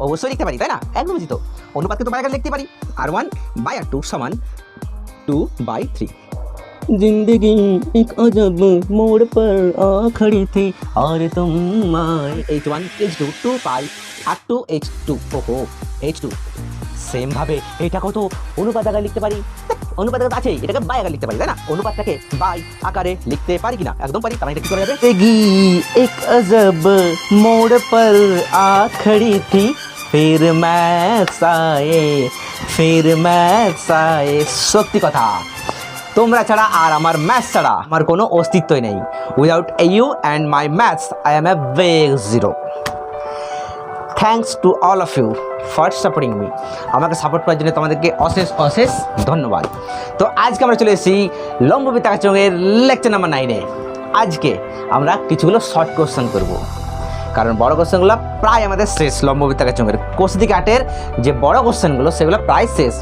অবশ্যই লিখতে পারি, তাই না? একদম উচিত। অনুপাতকে তো বাই আকারে লিখতে পারি, R1 বাই R2 সমান 2/3। जिंदगी एक अजब मोड़ पर आ खड़ी थी और तुम आए। H1 H2 2 পাই R2 H2 ওহো H2। সেম ভাবে এটাকেও তো অনুপাত আকারে লিখতে পারি। অনুপাত আকারে আছেই, এটাকে বাই আকারে লিখতে পারি, তাই না? অনুপাতটাকে বাই আকারে লিখতে পারি কিনা? একদম পারি। তার মানে এটা কি করা যাবে? जिंदगी एक अजब मोड़ पर आ खड़ी थी फिर मैथ्स आए। সত্যি কথা, তোমরা ছাড়া আর আমার ম্যাথস ছাড়া আমার কোনো অস্তিত্বই নেই। Without you and my maths I am a big zero. Thanks to all of you for supporting me. আমাকে সাপোর্ট করার জন্য তোমাদেরকে অশেষ অশেষ ধন্যবাদ। তো আজকে আমরা চলে এসেছি লম্ববৃত্তাকার লেকচার নাম্বার 9-এ। আজকে আমরা কিছুগুলো শর্ট কোশ্চেন করব, কারণ বড় কোশ্চেনগুলো প্রায় আমাদের শেষ। লম্ববৃত্তাকার চোঙের কোষ থেকে 8-এর যে বড় কোশ্চেনগুলো সেগুলো প্রায় শেষ।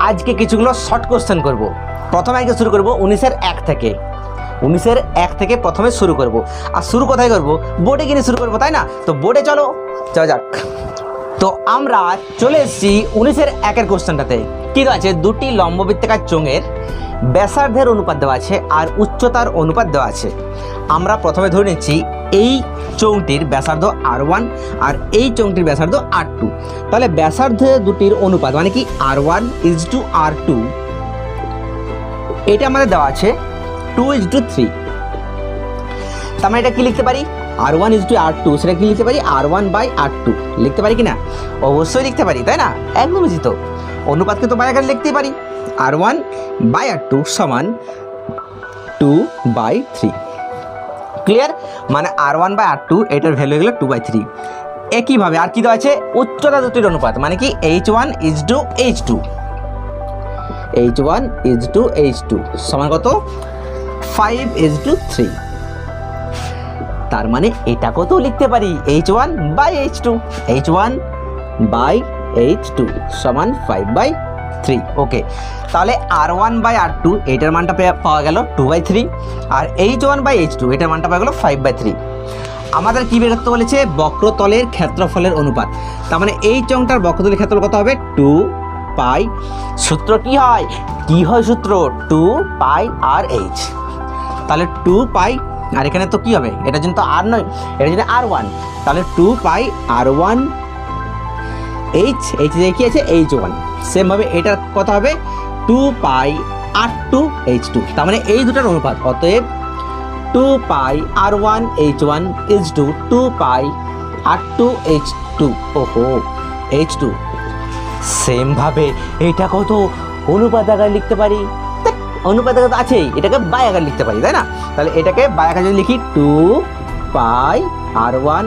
আজকে কিছুগুলো শর্ট কোশ্চেন করব। প্রথমে আজকে শুরু করব 19-এর 1 থেকে। 19-এর 1 থেকে প্রথমে শুরু করব। আর শুরু কোথায় করব? বোর্ডে কিনে শুরু করব, তাই না? তো বোর্ডে চলো যাওয়া যাক। তো আমরা চলে এসেছি 19-এর 1-এর কোশ্চেনটাতে। কী আছে? দুটি লম্ববৃত্তাকার চোঙের ব্যাসার্ধের অনুপাত দেওয়া আছে আর উচ্চতার অনুপাত দেওয়া আছে। আমরা প্রথমে ধরে নিচ্ছি এই চোঙটির ব্যাসার্ধ R1 আর এই চোঙটির ব্যাসার্ধ R2। তাহলে ব্যাসার্ধ দুটির অনুপাত মানে কি R1:R2, এটা আমাদের দেওয়া আছে 2:3। তার মানে এটা কি লিখতে পারি? R1:R2, সেটা কি লিখতে পারি? R1/R2 লিখতে পারি কি না? অবশ্যই লিখতে পারি, তাই না? একদম উচিত। অনুপাতকে তো বাই আকারে লিখতেই পারি। R1/R2 সমান 2/3। ক্লিয়ার? মানে R1/R2 এটার ভ্যালু হয়ে গেল 2/3। একইভাবে আর কি দেওয়া আছে? উচ্চতা দুটির অনুপাত মানে কি H1:H2। H1:H2 সমান কত? 5:3। তার মানে এটাকেও তো লিখতে পারি H1/H2। H1/H2 সমান 5/3। ওকে, তাহলে R1/R2 এটার মানটা পাওয়া গেল 2/3 আর H1/H2 এটার মানটা পাওয়া গেল 5/3। আমাদের কি বের করতে বলেছে? বক্রতলের ক্ষেত্রফলের অনুপাত। তার মানে এই চোঙটার বক্রতলের ক্ষেত্রফল কত হবে? 2π। সূত্র কি হয়? সূত্র 2π/h। তাহলে 2π, আর এখানে তো কি হবে? এটার জন্য তো আর নয়, এটার জন্য R1। তাহলে 2π/R1 h যে কি আছে H1। সেমভাবে এটার কত হবে? 2π/R2 তার মানে এই দুটার অনুপাত। অতএব 2π/R1 is to 2π/R2 ওহো H2। সেম ভাবে এটাকেও তো অনুপাত আকারে লিখতে পারি। অনুপাত আকারে আছেই, এটাকে বাই আকারে লিখতে পারি, তাই না? তাহলে এটাকে বাই আকারে যদি লিখি 2π/R1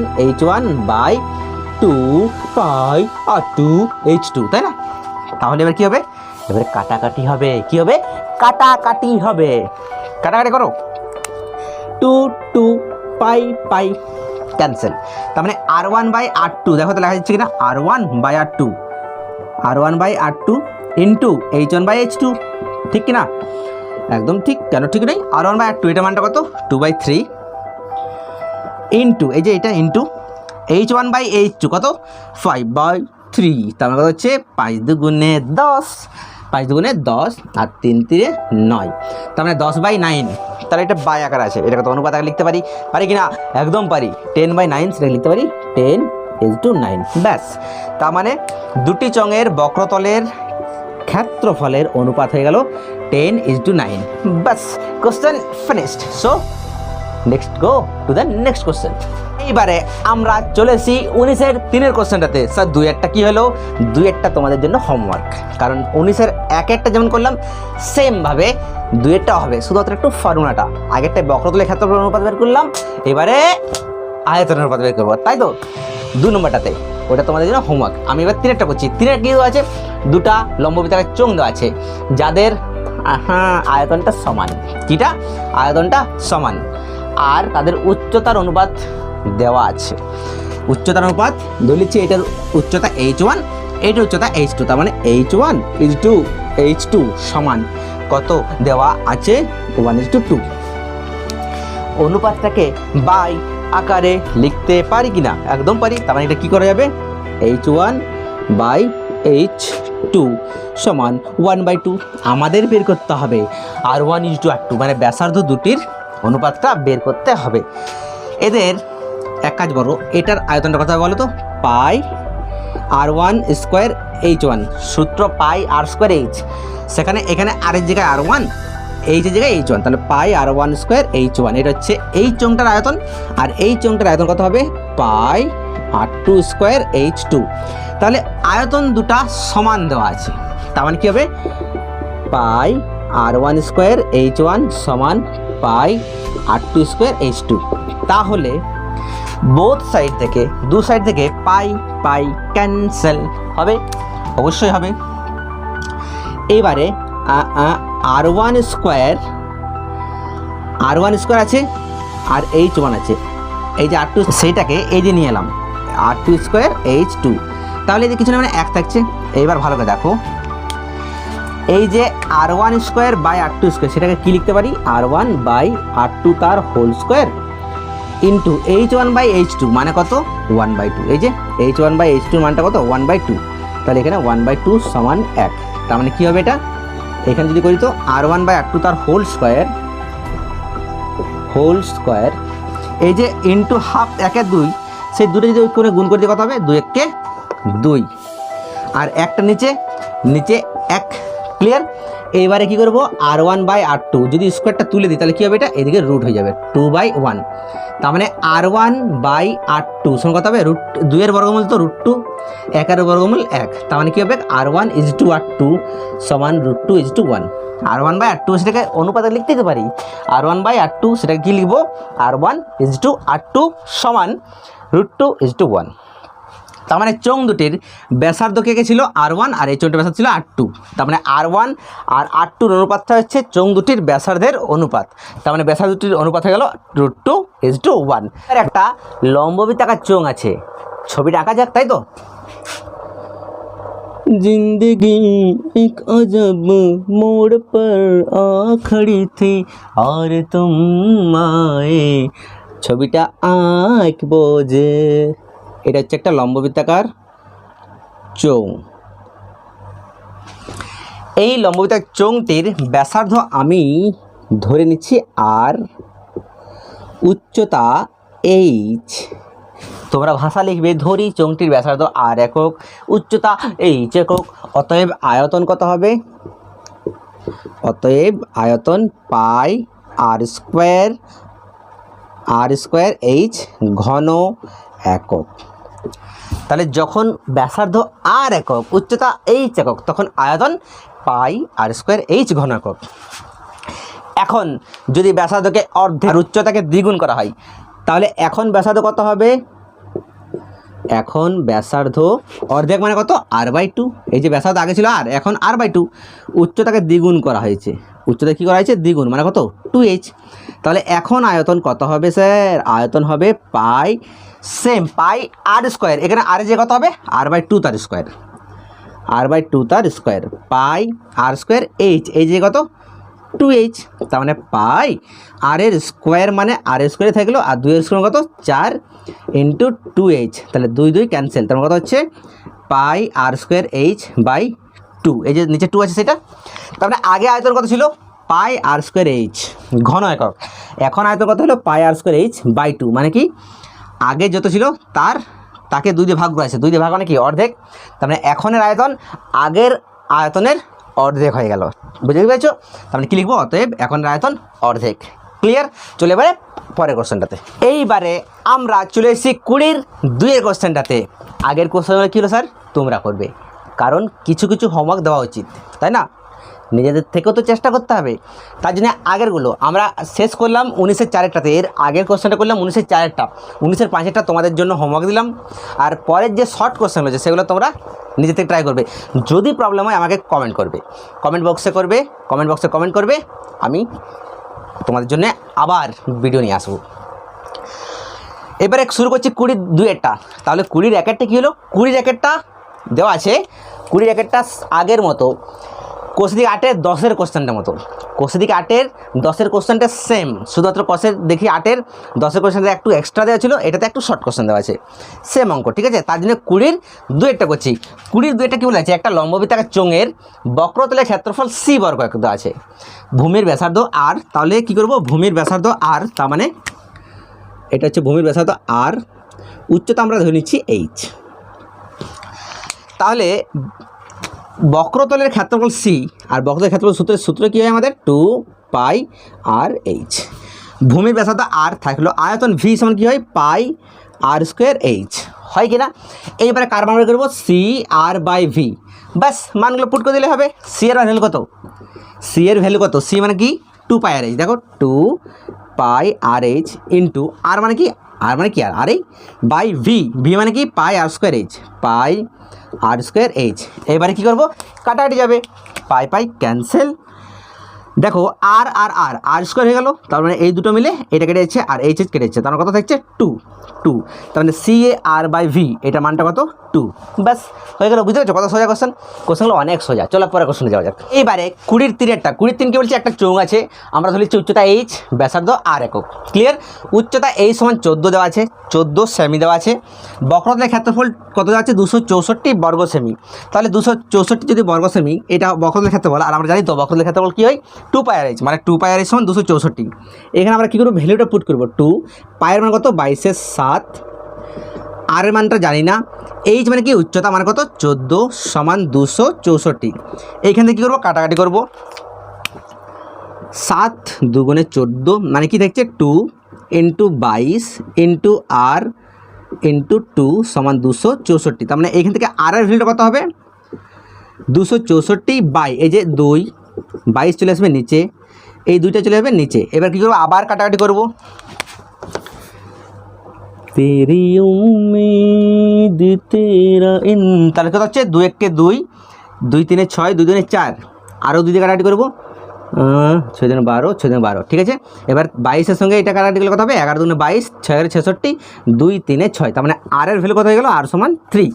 তাই না? তাহলে এবার কি হবে? এবারে কাটাকাটি হবে। কি হবে? কাটাকাটি হবে। কাটাকাটি করো। 2 π ক্যান্সেল। তার মানে R1/R2 দেখো তো লেখা যাচ্ছে কিনা? R1/R2 ইন্টু H1/H2, ঠিক কিনা? একদম ঠিক। কেন ঠিক নেই? R1/R2 এটা মানটা কত? 2/3 ইন্টু এই যে এটা ইন্টু H1/H2 কত? 5/3। তার মানে হচ্ছে 5 দুগুণে 10, 5 দুগুণে 10 আর 3 3 9। তার মানে 10/9। তাহলে এটা বাই আকার আছে, এটাকে তো অনুপাত আকারে লিখতে পারি কি না? একদম পারি। 10/9 সেটা লিখতে পারি 10:9। ব্যাস। তার মানে দুটি চোঙের বক্রতলের ক্ষেত্রফলের অনুপাত হয়ে গেল 10:9। বাস, question finished. So next go to the next question. এইবারে আমরা চলে এসেছি 19-এর 3-এর কোশ্চেনটাতে। স্যার 2-1টা কি হলো? 2-1টা তোমাদের জন্য হোমওয়ার্ক, কারণ 19-এর 1-1টা যেমন করলাম সেমভাবে 2-1টা হবে, শুধুমাত্র একটু ফর্মুলাটা। আগেরটা বক্রতলের ক্ষেত্রফলের অনুপাত বের করলাম, এবারে আয়তনের অনুপাত বের করবো, তাই তো? 2 নম্বরটাতে ওটা তোমাদের জন্য হোমওয়ার্ক। আমি এবার 3-1টা করছি। 3-1 কি দেওয়া আছে? দুটা লম্ববৃত্তাকার চোঙ দেওয়া আছে যাদের আয়তনটা সমান। কিটা? আয়তনটা সমান। আর তাদের উচ্চতার অনুপাত দেওয়া আছে। উচ্চতার অনুপাত ধরে নিচ্ছি এটার উচ্চতা H1, এটার উচ্চতা H2। তার মানে H1:H2 সমান কত দেওয়া আছে? 1:2। অনুপাতটাকে বাই আকারে লিখতে পারি কিনা? একদম পারি। তার মানে এটা কি করা যাবে? H1/H2 সমান 1/2। আমাদের বের করতে হবে R1:R2 মানে ব্যাসার্ধ দুটির অনুপাতটা বের করতে হবে। এদের এক কাজ করো, এটার আয়তনটা কথা বলো তো, পাই R1² H1, সূত্র পাই R²H, সেখানে এখানে আর এর জায়গায় R1, এইচের জায়গায় H1, তাহলে পাই R1² H1, এটা হচ্ছে এই চোঙটার আয়তন। আর এই চোঙটার আয়তন কত হবে, পাই R2² H2। তাহলে আয়তন দুটা সমান দেওয়া আছে, তার মানে কী হবে, পাই R1² H1 সমান পাই R2² H2। তাহলে বোথ সাইড থেকে, দু সাইড থেকে পাই পাই ক্যান্সেল হবে, অবশ্যই হবে। এবারে R1² আছে আর H1 আছে, এই যে R2 সেইটাকে এই যে নিয়ে এলাম R2² H2, তাহলে এই যে কিছু না মানে এক থাকছে। এইবার ভালো করে দেখো, এই যে R1²/R2², সেটাকে কি লিখতে পারি, R1/R2 তার হোল স্কোয়ার ইন্টু H1/H2 মানে কত, 1/2। এই যে H1/H2 মানটা কত, 1/2, তাহলে এখানে 1/2 সমান 1। তার মানে কী হবে, এটা এখানে যদি করি তো R1/R2 তার হোল স্কোয়ার, এই যে ইন্টু হাফ 1/2, সেই দুটো যদি করে গুণ করে দিয়ে কত হবে, 2 × 2, আর একটা নিচে 1, ক্লিয়ার। এইবারে কী করবো, R1/R2 যদি স্কোয়ারটা তুলে দিই তাহলে কী হবে, এটা এদিকে রুট হয়ে যাবে 2/1। তার মানে R1/R2 সমান কত হবে, √2 এর বর্গমূল তো √2, 1 এর বর্গমূল 1, তার মানে কী হবে, R1:R2 সমান √2:1। R1/R2 সেটাকে অনুপাতে লিখতে দিতে পারি, R1/R2 সেটাকে কী লিখবো, R1:R2 সমান √2:1। তার মানে চোঙ দুটির ব্যাসার্ধ কে ছিল, R1, আর এই চোঙটির ব্যাসার্ধ ছিল R2। তার মানে R1 আর R2-র অনুপাতটা হচ্ছে চোঙ দুটির ব্যাসার্ধের অনুপাত। তার মানে ব্যাসার্ধ দুটির অনুপাত হয়ে গেল √2:1। আর একটা লম্ববৃত্তাকার চোঙ আছে, ছবিটা আঁকা যাক, তাই তো। जिंदगी एक अजब मोड़ पर आ खड़ी थी और तुम आए, ছবিটা আঁকবো যে, এটা হচ্ছে একটা লম্ববৃত্তাকার চোঙ। এই লম্ববৃত্তাকার চোঙটির ব্যাসার্ধ আমি ধরে নিচ্ছি আর, উচ্চতা H। তোমরা ভাষা লিখবে, ধরি চোঙটির ব্যাসার্ধ আর একক, উচ্চতা H একক, অতএব আয়তন কত হবে, অতএব আয়তন পাই R² H ঘন একক। তাহলে যখন ব্যাসার্ধ আর একক, উচ্চতা H একক, তখন আয়তন পাই R² H ঘন একক। এখন যদি ব্যাসার্ধকে অর্ধেক আর উচ্চতাকে দ্বিগুণ করা হয়, তাহলে এখন ব্যাসার্ধ কত হবে, এখন ব্যাসার্ধ অর্ধেক মানে কত, R/2। এই যে ব্যাসার্ধ আগে ছিল আর, এখন R/2, উচ্চতাকে দ্বিগুণ করা হয়েছে, উচ্চতা কী করা হয়েছে, দ্বিগুণ মানে কত, 2H। তাহলে এখন আয়তন কত হবে স্যার, আয়তন হবে পাই, সেম পাই R², এখানে আর যে কত হবে, R/2 তার স্কোয়ার, R/2 তার স্কোয়ার, পাই R² H, এই যে কত, 2H। তার মানে পাই আর এর স্কোয়ার মানে আর এর স্কোয়ারে থাকলো, আর 2 এর স্কোয়ার কত, 4 × 2H, তাহলে 2 ক্যান্সেল, তার মানে কত হচ্ছে পাই R² H/2, এই যে নিচে 2 আছে সেটা। তার মানে আগে আয়তন কত ছিল, পাই R² H ঘন একক, এখন আয়তন কত হলো, পাই R² H/2, মানে কি আগে যত ছিল তাকে 2 দিয়ে ভাগ করা আছে, 2 দিয়ে ভাগ মানে কি, অর্ধেক। তার মানে এখনের আয়তন আগের আয়তনের অর্ধেক হয়ে গেল, বুঝতে পেরেছো। তার মানে কী লিখবো, অতএব এখনের আয়তন অর্ধেক, ক্লিয়ার। চলে এবারে পরের কোশ্চেনটাতে। এইবারে আমরা চলে এসেছি 20-2 কোশ্চেনটাতে। আগের কোশ্চেনগুলো কী হলো স্যার, তোমরা করবে, কারণ কিছু হোমওয়ার্ক দেওয়া উচিত, তাই না, নিজেদের থেকেও তো চেষ্টা করতে হবে। তার জন্য আগেরগুলো আমরা শেষ করলাম 19-এর 4-টাতে, এর আগের কোশ্চেনটা করলাম 19-এর 4-টা, 19-এর 5-টা তোমাদের জন্য হোমওয়ার্ক দিলাম। আর পরের যে শর্ট কোশ্চেন রয়েছে সেগুলো তোমরা নিজে থেকে ট্রাই করবে। যদি প্রবলেম হয় আমাকে কমেন্ট করবে, কমেন্ট বক্সে কমেন্ট করবে, আমি তোমাদের জন্য আবার ভিডিও নিয়ে আসবো। এবারে শুরু করছি 20-2-টা। তাহলে 20-র একেরটা কী হলো, 20-র একেরটা দেওয়া আছে, 20-র একেরটা আগের মতো কোষে দিকে 8-এর 10-এর কোশ্চেনটার মতো, কোষে দিকে 8-এর 10-এর কোশ্চেনটা সেম, শুধুমাত্র কোষের দেখি 8-এর 10-এর কোশ্চেনটা একটু এক্সট্রা দেওয়া ছিল, এটাতে একটু শর্ট কোশ্চেন দেওয়া আছে, সেম অঙ্ক, ঠিক আছে। তার জন্য 20-এর 2-একটা করছি। 20-এর 2-একটা কী বলে আছে, একটা লম্ববৃত্তাকার চোঙের বক্রতলের ক্ষেত্রফল c বর্গ দেওয়া আছে, ভূমির ব্যাসার্ধ r, তাহলে কী করব, ভূমির ব্যাসার্ধ r, তার মানে এটা হচ্ছে ভূমির ব্যাসার্ধ r, উচ্চতা আমরা ধরে নিচ্ছি h। তাহলে বক্রতলের ক্ষেত্রফল c আর বক্রতলের ক্ষেত্রফল সূত্র কী হয় আমাদের, 2πr/h। ভূমির ব্যাসার্ধ r থাকলো, আয়তন v সমান কী হয়, πr²h, হয় কি না। এইবারে কার মান বের করবো, CR/v, ব্যাস মানগুলো পুট করে দিলে হবে। c এর ভ্যালু কত, c এর ভ্যালু কত, c মানে কি 2πr/h, দেখো 2πr/h ইন্টু r মানে কি, r মানে কি আর এই বাই ভি, ভি মানে কি πr²h, πr²h। এবারে কী করবো, কাটাকাটি যাবে, পাই ক্যান্সেল, দেখো আর আর আর আর স্কোয়ার হয়ে গেল, তার মানে এই দুটো মিলে এটা কেটে যাচ্ছে আর এইচ কেটে যাচ্ছে, তার মানে কত থাকছে 2, তার মানে CAR/V এটার মানটা কত 2, ব্যাস হয়ে গেল। বুঝতে পারছো কত সোজা কোশ্চেনগুলো অনেক সোজা। চলো পরে কোশ্চেনে যাওয়া যাক। এইবারে 20-এর 3-একটা, 20-এর 3 কি বলছে, একটা চোঙ আছে, আমরা ধরে নিচ্ছি উচ্চতা h, ব্যাসার্ধ r একক, ক্লিয়ার। উচ্চতা h সমান 14 দেওয়া আছে, 14 সেমি দেওয়া আছে, বক্রতলের ক্ষেত্রফল কত দেওয়া আছে, 264 বর্গ সেমি, তাহলে 264 যদি বর্গ সেমি, এটা বক্রতলের ক্ষেত্রফল, আর আমরা জানি তো বক্রতলের ক্ষেত্রফল কী হয় 2πr/h, মানে 2πr/h সমান 264। এখানে আমরা কী করবো, ভ্যালুটা পুট করবো, 2 পায়ের মান কত 22/7, আর এর মানটা জানি না, এইচ মানে কি উচ্চতা মানে কত 14 সমান 264। এইখান থেকে কী করবো, কাটাকাটি করবো, 7 2 14 মানে কি থাকছে 2 × 22 × r × 2 সমান 264। তার মানে এইখান থেকে আর এর ভ্যালুটা কত হবে, 264 বাই এই যে 2, 22 চলে আসবে নিচে, এই দুইটা চলে যাবে নিচে। এবার কী করবো, আবার কাটাকাটি করবো, তেরি উম্মীদ তেরা ইন, তাহলে কত হচ্ছে 2 1 2, 2 3 6, 2 2 4, আরও 2 দিয়ে কাটাকাটি করবো, 6 2 12, 6 2 12, ঠিক আছে। এবার 22-এর সঙ্গে এটা কাটাকাটি করলে কত হবে, 11 2 22, 6 66, 2 3 6, তার মানে আর এর ভ্যালু কত হয়ে গেল, আর সমান 3,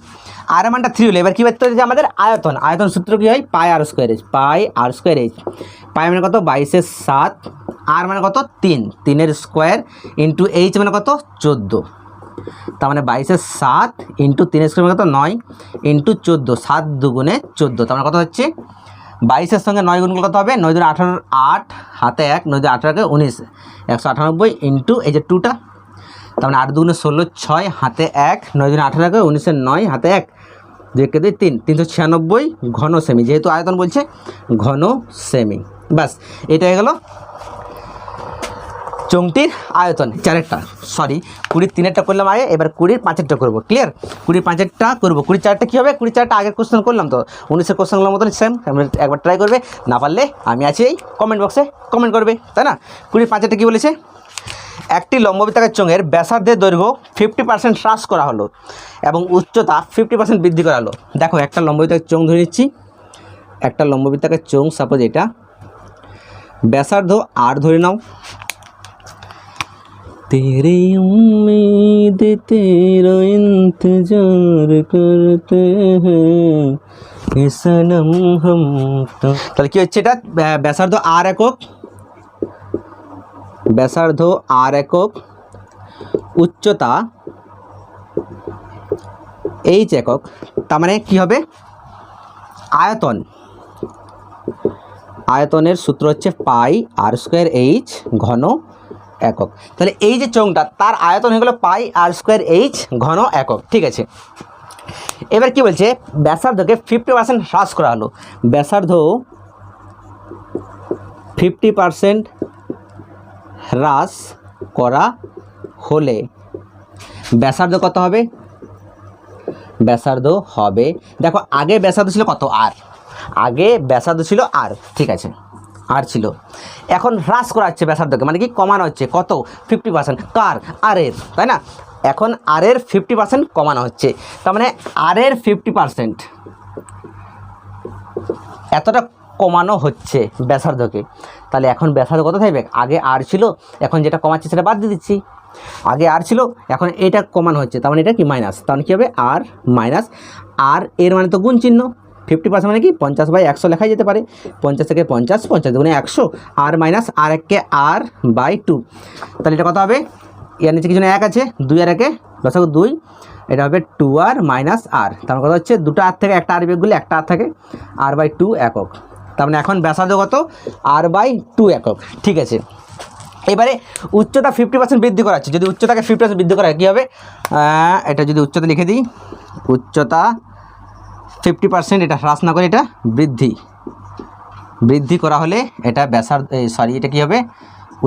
আর এর মানটা 3 হলে এবার কী করতে হচ্ছে আমাদের, আয়তন, আয়তন সূত্র কী হয় πr²h, πr²h, পাই মানে কত 22/7, আর মানে কত 3, 3-এর স্কোয়ার ইন্টু এইচ মানে কত 14, তার মানে 22/7 ইন্টু 3-এর স্কোয়ার মানে কত 9 ইন্টু 14, 7 2 14, তার মানে কত হচ্ছে 22-এর সঙ্গে 9 গুণ করলে কত হবে, 9 2 18, 8 হাতে 1, 9 2 18 19, 198 ইন্টু এই যে 2টা, তার মানে 8 2 16, 6 হাতে 1, 9 2 18, 19 9 হাতে 1, 2 1 2 3, 396 ঘন সেমি, যেহেতু আয়তন বলছে ঘন সেমি, ব্যাস এটা হয়ে গেল চোঙটির আয়তন। 4-একটা, সরি 20-এর 3-একটা করলাম আগে, এবার 20-এর 5-একটা করবো, ক্লিয়ার। 20-এর 5-একটা করবো, 20-এর 4-টা কী হবে, 20-এর 4-টা আগের কোশ্চেন করলাম তো, 19-এর কোশ্চেনগুলোর মতন সেম, একবার ট্রাই করবে, না পারলে আমি আছি এই কমেন্ট বক্সে কমেন্ট করবে, তাই না। 20-এর 5-একটা কী বলেছে, একটি লম্ববৃত্তাকার চোঙের ব্যাসার্ধের দৈর্ঘ্য 50% হ্রাস করা হলো এবং উচ্চতা 50% বৃদ্ধি করা হলো। দেখো একটা লম্ববৃত্তাকার চোঙ ধরে নিচ্ছি, একটা লম্ববৃত্তাকার চোঙ, সাপোজ এটা ব্যাসার্ধ আর ধরে নাও, তেরে উম্মীদ তেরা ইন্তজার করতে হ্যাঁ এ সনম হাম তো, তাহলে কি হচ্ছে এটা, ব্যাসার্ধ আর একক, ব্যাসার্ধ আর একক, উচ্চতা এইচ একক, তার মানে কি হবে, আয়তন, আয়তনের সূত্র হচ্ছে πr²h ঘন একক। তাহলে এই যে চোঙটা তার আয়তন হয়ে গেল πr²h ঘন একক, ঠিক আছে। এবার কি বলছে, ব্যাসার্ধকে 50% হ্রাস করা হলো, ব্যাসার্ধ 50% হ্রাস করা হলে ব্যাসার্ধ কত হবে, ব্যাসার্ধ হবে, দেখো আগে ব্যাসার্ধ ছিল কত আর, আগে ব্যাসার্ধ ছিল আর, ঠিক আছে আর ছিল, এখন হ্রাস করা হচ্ছে ব্যাসার্ধকে, মানে কি কমানো হচ্ছে কত 50%, কার আর এর, তাই না। এখন আর এর 50% কমানো হচ্ছে, তার মানে আর এর 50% এতটা কমানো হচ্ছে ব্যাসার্ধকে, তাহলে এখন ব্যাসার্ধ কত থাকবে, আগে আর ছিল, এখন যেটা কমাচ্ছে সেটা বাদ দিয়ে দিচ্ছি, আগে আর ছিল এখন এটা কমানো হচ্ছে, তার মানে এটা কি মাইনাস, তার মানে কী হবে আর মাইনাস, আর এর মানে তো গুণ চিহ্ন, 50% মানে কি 50/100 লেখাই যেতে পারে। 50 থেকে 50, 50 দুগুণে 100, আর মাইনাস আর এককে r/2। তাহলে এটা কত হবে? এর নিচে কিছু না 1 আছে, 2 আর 1 লসাগু 2, এটা হবে 2r মাইনাস r। তার মানে কথা হচ্ছে দুটো আর থেকে একটা আর বিয়োগ করলে একটা আর থাকে, r/2 একক। তার মানে এখন ব্যাসার্ধ কত? r/2 একক। ঠিক আছে, এবারে উচ্চতা 50% বৃদ্ধি করা হচ্ছে। যদি উচ্চতাকে 50% বৃদ্ধি করা হয় কী হবে? এটা যদি উচ্চতা লিখে দিই, উচ্চতা 50% এটা হ্রাস না করে এটা বৃদ্ধি করা হলে এটা ব্যাসার্ধ, এটা কী হবে?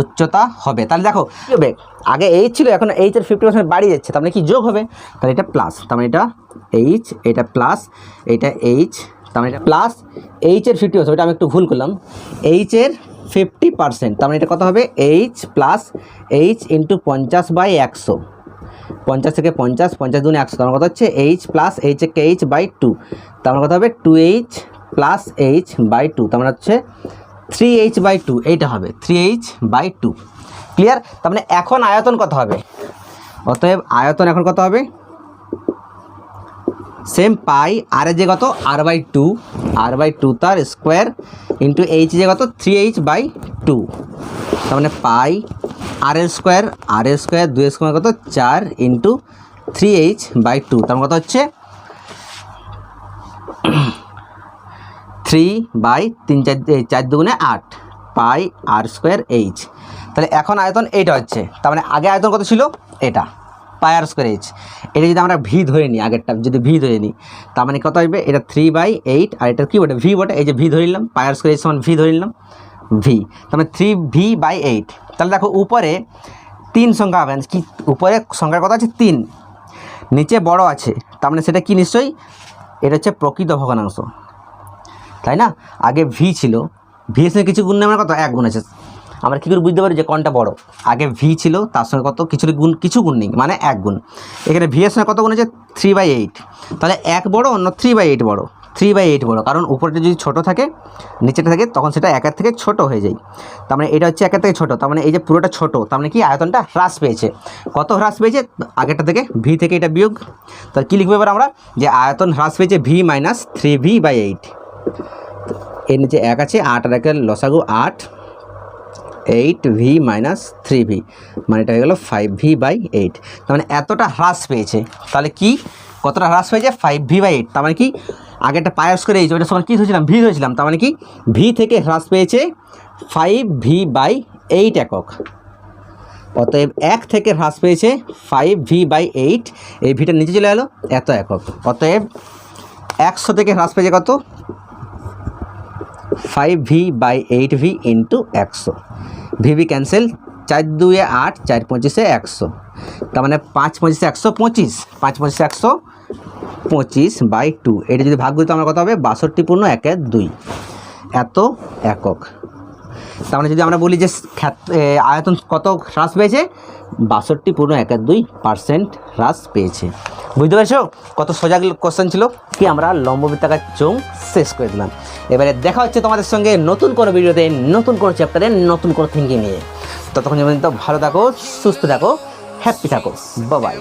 উচ্চতা হবে। তাহলে দেখো কী হবে, আগে এইচ ছিল, এখন এইচের 50% বাড়িয়ে যাচ্ছে, তার মানে কি যোগ হবে? তাহলে এটা প্লাস, তার মানে এটা এইচ, এটা প্লাস, এটা এইচ, তার মানে এটা প্লাস এইচের 50%, ওইটা আমি একটু ভুল করলাম, এইচের 50%, তার মানে এটা কত হবে? এইচ প্লাস এইচ ইন্টু 50/100, 50 থেকে 50, 50 দুগুণে 100, তার মানে কথা হচ্ছে এইচ প্লাস এইচ একে h/2, তার মানে কথা হবে 2h প্লাস h/2, তার মানে হচ্ছে 3h/2, এইটা হবে 3h/2। ক্লিয়ার? তার মানে এখন আয়তন কত হবে? অতএব আয়তন এখন কত হবে? সেম পাই আর যে কত? r/2 তার স্কোয়ার ইন্টু এইচ যে কত? 3h/2, তার মানে পাই আর এর স্কোয়ার 2 স্কোয়ার কত? 4 ইন্টু 3h/2, তার মানে কত হচ্ছে 3/3, 4 দুগুণে 8 পাই r² h। তাহলে এখন আয়তন এইটা হচ্ছে, তার মানে আগে আয়তন কত ছিল? এটা পাই r² h। এটা যদি আমরা ভি ধরে নিই, আগেরটা যদি ভি ধরে নিই, তার মানে কত আসবে? এটা 3/8, আর এটা কী বটে? ভি বটে। এই যে ভি ধরে নিলাম, পাই r² h সমান ভি ধরে নিলাম, ভি, তার মানে 3v/8। তাহলে দেখো উপরে 3 সংখ্যা হবে কি? উপরে সংখ্যার কথা আছে 3, নিচে বড় আছে, তার মানে সেটা কি? নিশ্চয়ই এটা হচ্ছে প্রকৃত ভগ্নাংশ, তাই না? আগে ভি ছিল, ভি এর সঙ্গে কিছু গুণ নেই, আমার কত? 1 গুণ আছে। আমরা কী করে বুঝতে পারি যে কোনটা বড়? আগে ভি ছিল, তার সঙ্গে কত? কিছু গুণ নেই, মানে 1 গুণ। এখানে ভি এর সঙ্গে কত গুণ আছে? 3/8। তাহলে 1 বড়, অন্য 3/8 বড়, 3/8 বড়, কারণ উপরটা যদি ছোট থাকে, নিচেটা থাকে, তখন সেটা 1 থেকে ছোট হয়ে যায়। তার মানে এটা হচ্ছে 1 থেকে ছোট, তার মানে এই যে পুরোটা ছোট, তার মানে কি আয়তনটা হ্রাস পেয়েছে। কত হ্রাস পেয়েছে? আগেরটা থেকে, ভি থেকে এটা বিয়োগ। তাহলে কী লিখবো এবার আমরা? যে আয়তন হ্রাস পেয়েছে ভি মাইনাস 3v/8। এর নিচে 1 আছে, 8 আর 1 লসাগু 8, 8v মাইনাস 3v, মানে এটা হয়ে গেল 5v/8। তার মানে এতটা হ্রাস পেয়েছে। তাহলে কি কতটা হ্রাস পেয়েছে? 5v/8। তার মানে কি আগেরটা পাই r² h, ওইটা সমান কী ধরেছিলাম? ভি ধরেছিলাম, তার মানে কি ভি থেকে হ্রাস পেয়েছে 5v/8 একক। অতএব 1 থেকে হ্রাস পেয়েছে 5v/8, এই ভিটা নিচে চলে গেলো, এত একক। অতএব 100 থেকে হ্রাস পেয়েছে কত? 5v/8v ইন্টু 100, ভিভি ক্যান্সেল, 4 2 8, 4 25 100, তার মানে 5 25 125, 5 25 125/2। এটা যদি ভাগ করি তো আমার কত হবে? 62.12 এত একক। তার মানে যদি আমরা বলি যে আয়তন কত হ্রাস পেয়েছে? 62.12% হ্রাস পেয়েছে। বুঝতে পেরেছো কত সোজা কোশ্চেন ছিল? কি আমরা লম্ববৃত্তাকার চোঙ শেষ করে দিলাম। এবারে দেখা হচ্ছে তোমাদের সঙ্গে নতুন কোনো ভিডিওতে, নতুন কোনো চ্যাপ্টারে, নতুন কোনো থিঙ্কিং নিয়ে। ততক্ষণ পর্যন্ত ভালো থাকো, সুস্থ থাকো, হ্যাপি থাকো, বাই বাই।